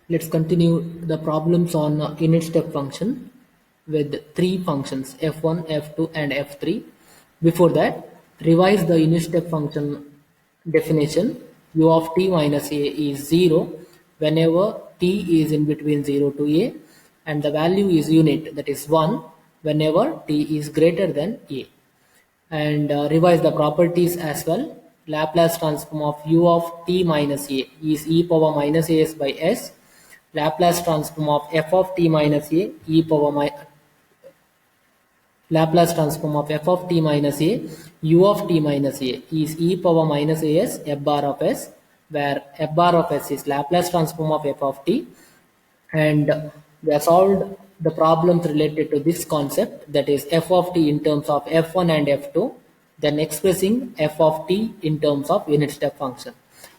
Let's continue the problems on unit step function with three functions f1, f2 and f3. Before that, revise the unit step function definition. U of t minus a is 0 whenever t is in between 0 to a, and the value is unit, that is 1, whenever t is greater than a. And revise the properties as well. Laplace transform of u of t minus a is e power minus as by s. Laplace transform of f of t minus a e power Laplace transform of f of t minus a u of t minus a is e power minus as f bar of s, where f bar of s is Laplace transform of f of t. And we have solved the problems related to this concept, that is f of t in terms of f1 and f2, then expressing f of t in terms of unit step function.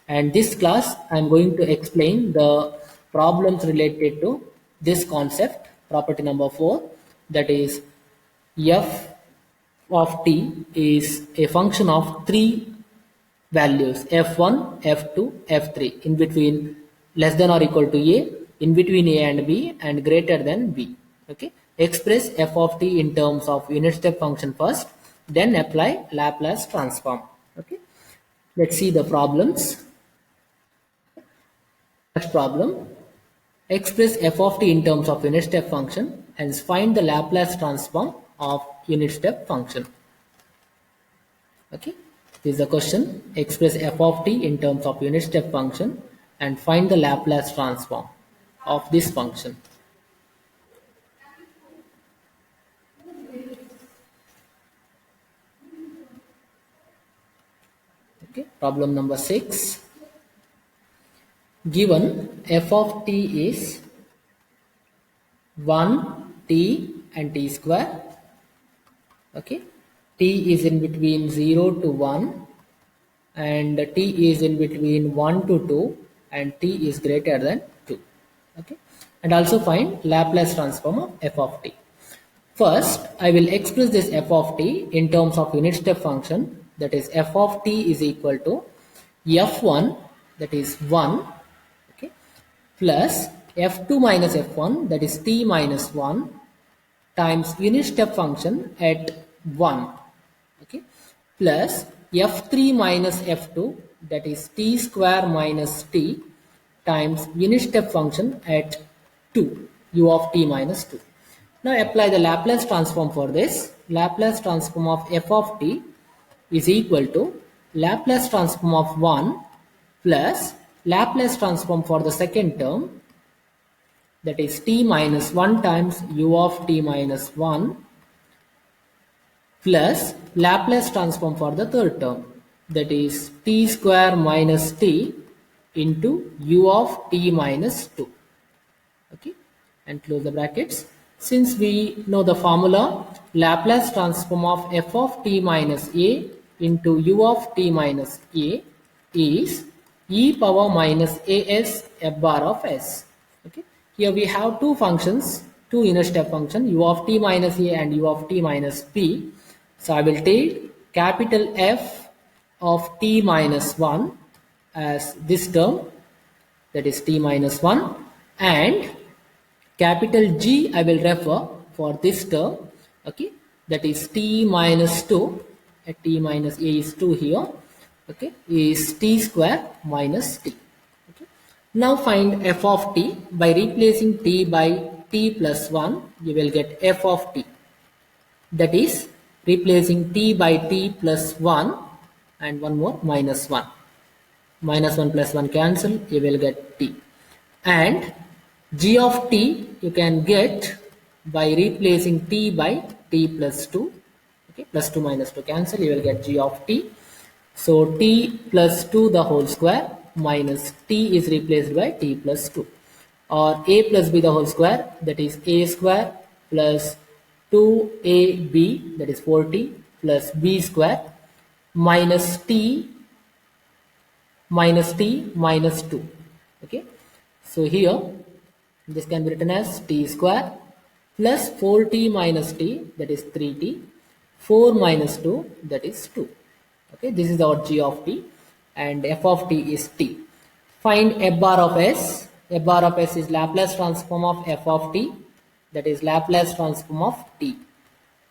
And this class I am going to explain the problems related to this concept, property number 4, that is f of t is a function of three values f1, f2, f3 in between less than or equal to a, in between a and b, and greater than b. Okay, express f of t in terms of unit step function first, then apply Laplace transform. Okay, let's see the problems. First problem, express f of t in terms of unit step function and find the Laplace transform of unit step function. Okay, this is the question. Express f of t in terms of unit step function and find the Laplace transform of this function. Okay, problem number 6. Given f of t is 1, t and t square. Okay, t is in between 0 to 1 and t is in between 1 to 2 and t is greater than 2. Okay, and also find Laplace transform of f of t. First, I will express this f of t in terms of unit step function, that is f of t is equal to f1, that is 1, okay, plus f2 minus f1, that is t minus 1, times unit step function at 1, okay, plus f3 minus f2, that is t square minus t, times unit step function at 2, u of t minus 2. Now apply the Laplace transform for this. Laplace transform of f of t is equal to Laplace transform of 1 plus Laplace transform for the second term, that is t minus 1 times u of t minus 1, plus Laplace transform for the third term, that is t square minus t into u of t minus 2. Okay, and close the brackets. Since we know the formula, Laplace transform of f of t minus a into u of t minus a is e power minus as f bar of s. Okay, here we have two functions, two unit step function, u of t minus a and u of t minus b. So I will take capital F of t minus 1 as this term, that is t minus 1, and capital G I will refer for this term, okay, that is t minus 2, t minus a is 2 here, okay, is t square minus t. Okay. Now find f of t by replacing t by t plus 1, you will get f of t, that is replacing t by t plus 1 and one more minus 1. Minus 1 plus 1 cancel, you will get t. And g of t you can get by replacing t by t plus 2. Okay, plus 2 minus 2 cancel, you will get g of t. So t plus 2 the whole square minus t is replaced by t plus 2. Or a plus b the whole square, that is a square plus 2ab, that is 4t, plus b square minus t minus 2. Okay, so here this can be written as t square plus 4t minus t, that is 3t, 4 minus 2, that is 2. Okay, this is our g of t and f of t is t. Find f bar of s. F bar of s is Laplace transform of f of t, that is Laplace transform of t,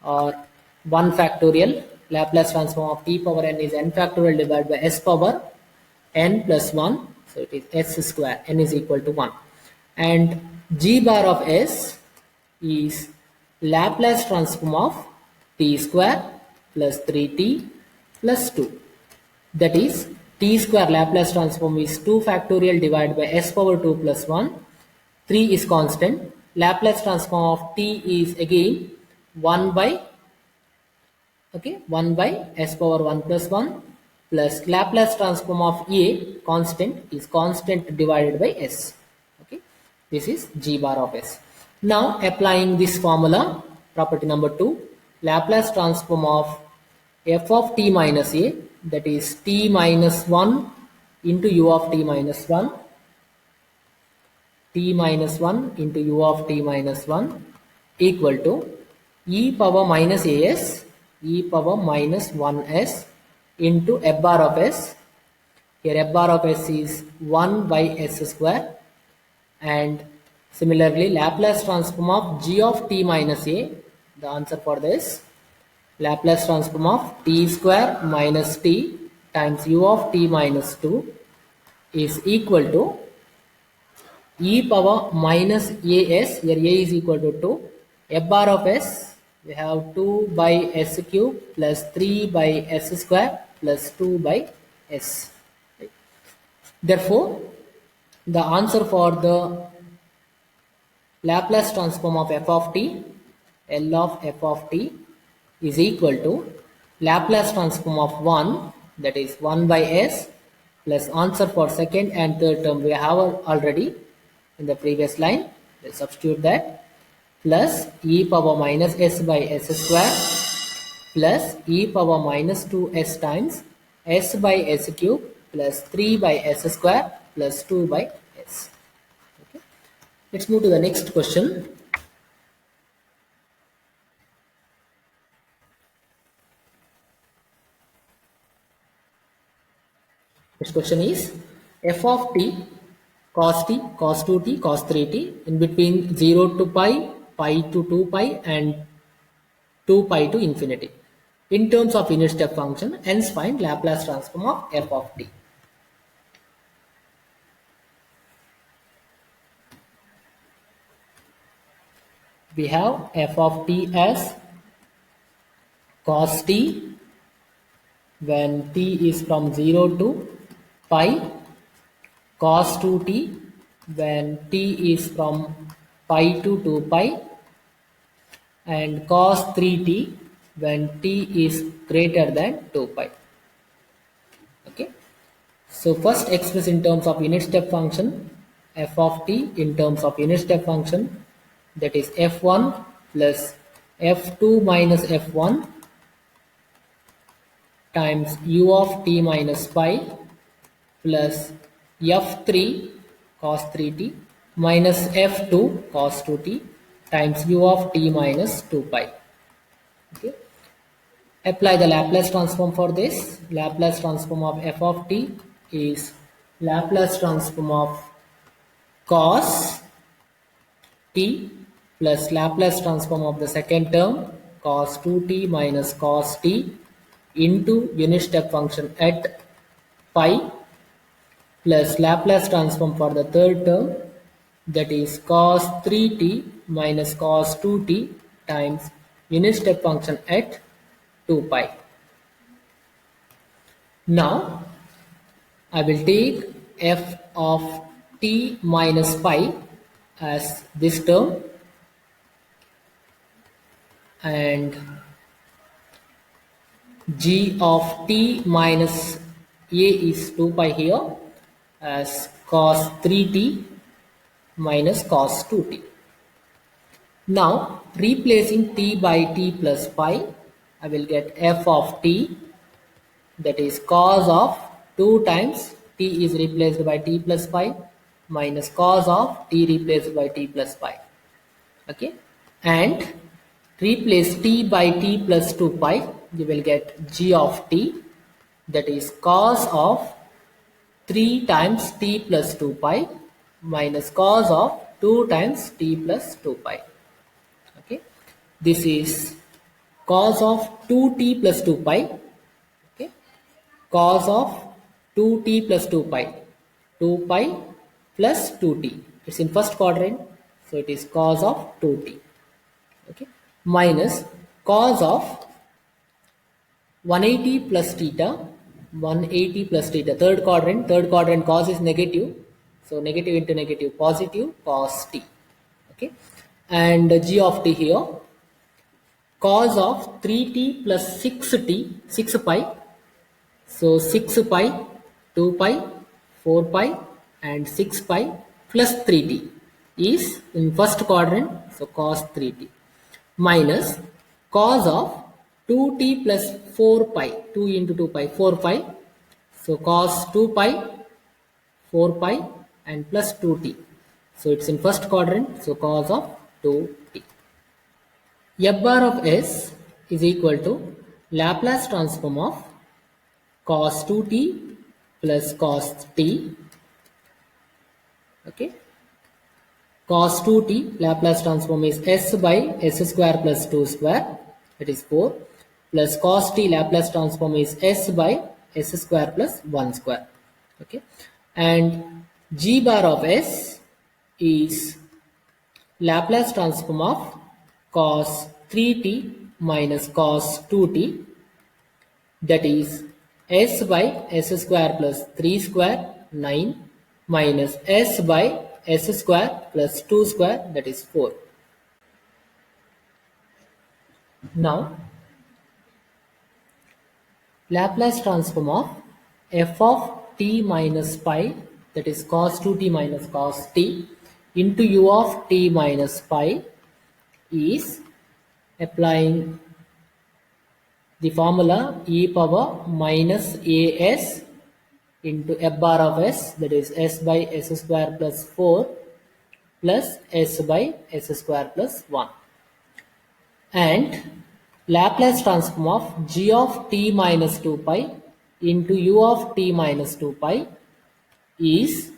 or 1 factorial Laplace transform of t power n is n factorial divided by s power n plus 1, so it is s square, n is equal to 1. And g bar of s is Laplace transform of t square plus 3t plus 2, that is t square Laplace transform is 2 factorial divided by s power 2 plus 1, 3 is constant, Laplace transform of t is again 1 by 1 by s power 1 plus 1 plus Laplace transform of a constant is constant divided by s. Okay, this is g bar of s. Now applying this formula, property number 2, Laplace transform of f of t minus a, that is t minus 1 into u of t minus 1, t minus 1 into u of t minus 1 equal to e power minus as, e power minus 1s into f bar of s. Here f bar of s is 1 by s square, and similarly Laplace transform of g of t minus a, the answer for this, Laplace transform of t square minus t times u of t minus 2 is equal to e power minus as, here a is equal to 2, f bar of s, we have 2 by s cube plus 3 by s square plus 2 by s. Therefore, the answer for the Laplace transform of f of t, L of f of t, is equal to Laplace transform of 1, that is 1 by s, plus answer for second and third term we have already in the previous line. Let's substitute that, plus e power minus s by s square plus e power minus 2s times s by s cube plus 3 by s square plus 2 by s. Okay. Let's move to the next question. Next question is f of t cos t, cos 2t, cos 3t in between 0 to pi, pi to 2 pi and 2 pi to infinity in terms of unit step function, hence find Laplace transform of f of t. We have f of t as cos t when t is from 0 to pi, cos 2t when t is from pi to 2 pi, and cos 3t when t is greater than 2 pi. Okay, so first express in terms of unit step function f of t in terms of unit step function, that is f1 plus f2 minus f1 times u of t minus pi plus f3 cos 3t minus f2 cos 2t times u of t minus 2 pi. Okay. Apply the Laplace transform for this. Laplace transform of f of t is Laplace transform of cos t plus Laplace transform of the second term cos 2t minus cos t into unit step function at pi plus Laplace transform for the third term, that is cos 3t minus cos 2t times unit step function at 2 pi. Now I will take f of t minus pi as this term, and g of t minus a is 2 pi here as cos 3t minus cos 2t. Now replacing t by t plus pi, I will get f of t, that is cos of 2 times t is replaced by t plus pi minus cos of t replaced by t plus pi. Okay, and replace t by t plus 2 pi, you will get g of t, that is cos of 3 times t plus 2 pi minus cos of 2 times t plus 2 pi. Okay, this is cos of 2t plus 2 pi. Okay, cos of 2t plus 2 pi, 2 pi plus 2t. It's in first quadrant, so it is cos of 2t. Okay, minus cos of 180 plus theta, 180 plus theta, third quadrant cos is negative, so negative into negative, positive cos t. Okay, and g of t here, cos of 3t plus 6t, 6 pi, so 6 pi, 2 pi, 4 pi and 6 pi plus 3t is in first quadrant, so cos 3t, minus cos of 2t plus 4 pi, 2 into 2 pi, 4 pi, so cos 2 pi, 4 pi and plus 2t, so it's in first quadrant, so cos of 2t. F bar of s is equal to Laplace transform of cos 2t plus cos t. Okay, cos 2t Laplace transform is s by s square plus 2 square, that is 4, plus cos t Laplace transform is s by s square plus 1 square. Okay, and g bar of s is Laplace transform of cos 3t minus cos 2t, that is s by s square plus 3 square 9 minus s by s square plus 2 square, that is 4. Now Laplace transform of f of t minus pi, that is cos 2t minus cos t into u of t minus pi is applying the formula e power minus as into f bar of s, that is s by s square plus 4 plus s by s square plus 1, and Laplace transform of g of t minus 2 pi into u of t minus 2 pi is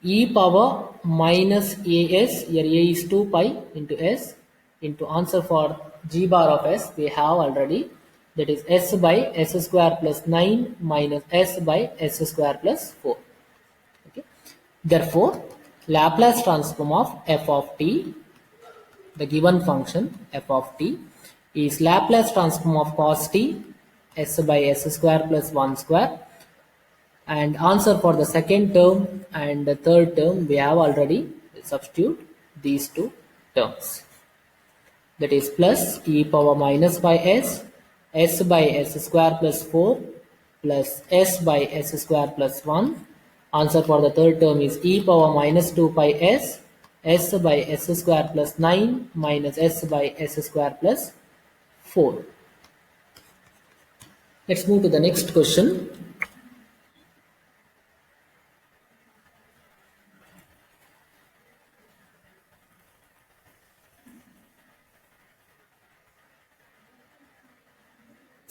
e power minus as, here a is 2 pi into s, into answer for g bar of s we have already, that is s by s square plus 9 minus s by s square plus 4. Okay, therefore Laplace transform of f of t, the given function f of t, is Laplace transform of cos t, s by s square plus 1 square, and answer for the second term and the third term we have already substitute these two terms, that is plus e power minus by s, s by s square plus 4 plus s by s square plus 1. Answer for the third term is e power minus 2 pi s, s by s square plus 9 minus s by s square plus 4. Let's move to the next question.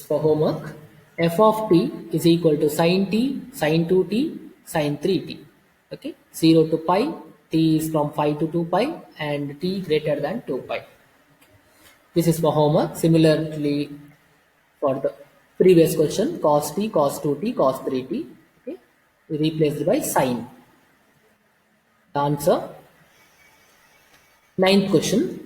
For homework, f of t is equal to sin t, sin 2t, sin 3t. Okay, 0 to pi, t is from 5 to 2 pi and t greater than 2 pi. This is for homework. Similarly, for the previous question, cos t, cos 2t, cos 3t, okay, replaced by sin. The answer, ninth question.